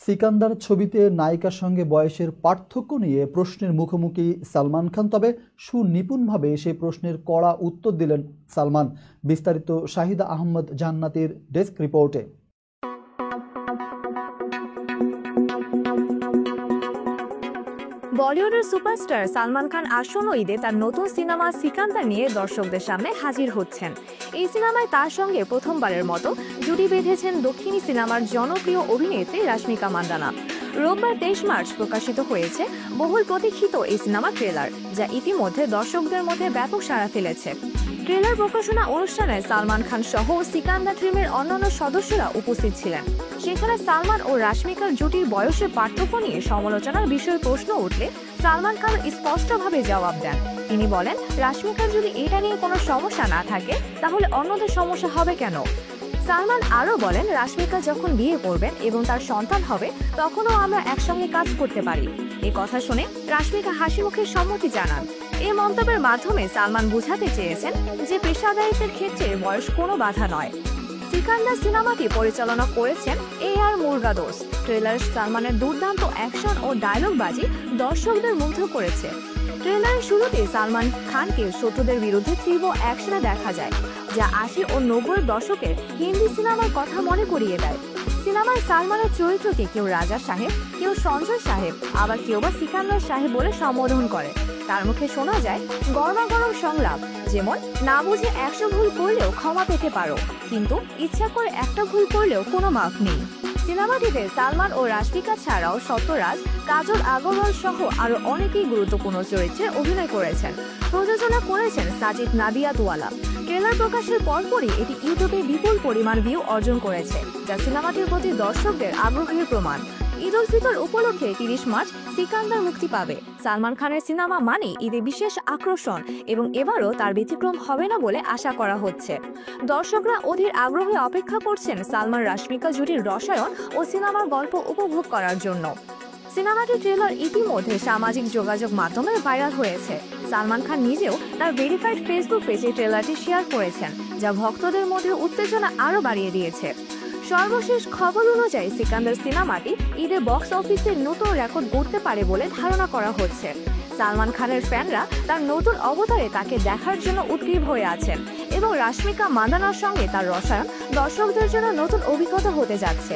সিকান্দার ছবিতে নায়িকার সঙ্গে বয়সের পার্থক্য নিয়ে প্রশ্নের মুখোমুখি সালমান খান, তবে সুনিপুণভাবে সেই প্রশ্নের কড়া উত্তর দিলেন সালমান। বিস্তারিত শাহিদা আহমদ জান্নাতের ডেস্ক রিপোর্টে। বলিউডের সুপারস্টার সালমান খান আসন্ন ঈদে তার নতুন সিনেমা সিকান্দার নিয়ে দর্শকদের সামনে হাজির হচ্ছেন। এই সিনেমায় তার সঙ্গে প্রথমবারের মতো জুটি বেঁধেছেন দক্ষিণী সিনেমার জনপ্রিয় অভিনেত্রী রাশমিকা মান্দানা। রোববার 23 মার্চ প্রকাশিত হয়েছে বহুল প্রতীক্ষিত এই সিনেমার ট্রেলার, যা ইতিমধ্যে দর্শকদের মধ্যে ব্যাপক সাড়া ফেলেছে। ট্রেলার প্রকাশনা অনুষ্ঠানে সালমান খান সহ সিকান্দার টিমের অন্যান্য সদস্যরা উপস্থিত ছিলেন। সেখানে সালমান ও রাশমিকার জুটির বয়সের পার্থক্য নিয়ে সমালোচনার বিষয়ে প্রশ্ন উঠলে সালমান খান স্পষ্টভাবে জবাব দেন। তিনি বলেন, রাশমিকার যদি এটা নিয়ে কোনো সমস্যা না থাকে তাহলে অন্যদের সমস্যা হবে কেন? সালমান আরও বলেন, রাশমিকা যখন বিয়ে করবেন এবং তার সন্তান হবে তখনও আমরা একসঙ্গে কাজ করতে পারি। এই কথা শুনে রাশমিকা হাসি মুখে সম্মতি জানান। এই মন্তব্যের মাধ্যমে সালমান বোঝাতে চেয়েছেন যে পেশাদারিত্বের ক্ষেত্রে বয়স কোনো বাধা নয়। সিকান্দার সিনেমাটি পরিচালনা করেছেন AR মুরগাদোস। ট্রেলারে সালমানের দুর্দান্ত অ্যাকশন ও ডায়লগবাজি দর্শকদের মুগ্ধ করেছে। ট্রেলারের শুরুতে সালমান খানকে শত্রুদের বিরুদ্ধে তীব্র অ্যাকশনে দেখা যায়, যা 80 ও 90-এর দশকের হিন্দি সিনেমার কথা মনে করিয়ে দেয়। সিনেমায় সালমানের চরিত্রকে কেউ রাজা সাহেব, কেউ সঞ্জয় সাহেব, আবার কেউ বা সিকান্দার সাহেব বলে সম্বোধন করে। তার মুখে শোনা যায় গরমাগরম সংলাপ, যেমন না বুঝে 100 ভুল করলেও ক্ষমা পেতে পারো, কিন্তু ইচ্ছা করে একটা ভুল করলেও কোনো মাফ নেই। সিনেমাটিতে সালমান ও রাশমিকা ছাড়াও সত্যরাজ, কাজল আগরওয়াল সহ আরো অনেকেই গুরুত্বপূর্ণ চরিত্রে অভিনয় করেছেন। প্রযোজনা করেছেন সাজিদ নাদিয়াদওয়ালা। ট্রেলার প্রকাশের পরপরই এটি ইউটিউবে বিপুল পরিমাণ ভিউ অর্জন করেছে, যা সিনেমাটির প্রতি দর্শকদের আগ্রহের প্রমাণ। ঈদ উল ফিতর উপলক্ষে 30 মার্চ সিকান্দার মুক্তি পাবে। সালমান খানের সিনেমা মানে ঈদে বিশেষ আকর্ষণ, এবং এবারও তার ব্যতিক্রম হবে না বলে আশা করা হচ্ছে। দর্শকরা অধীর আগ্রহে অপেক্ষা করছেন সালমান রাশমিকা জুটির রসায়ন ও সিনেমার গল্প উপভোগ করার জন্য। সিনেমাটির ট্রেলার ইতিমধ্যে সামাজিক যোগাযোগ মাধ্যমে ভাইরাল হয়েছে। সালমান খান নিজেও তার ভেরিফাইড ফেসবুক পেজে ট্রেলারটি শেয়ার করেছেন, যা ভক্তদের মধ্যে উত্তেজনা আরও বাড়িয়ে দিয়েছে। সর্বশেষ খবর অনুযায়ী সিকান্দার সিনেমাটি ঈদে বক্স অফিসে নতুন রেকর্ড গড়তে পারে বলে ধারণা করা হচ্ছে। সালমান খানের ফ্যানরা তার নতুন অবতারে তাকে দেখার জন্য উদ্গ্রীব হয়ে আছেন, এবং রাশমিকা মান্দানার সঙ্গে তার রসায়ন দর্শকদের জন্য নতুন অভিজ্ঞতা হতে যাচ্ছে।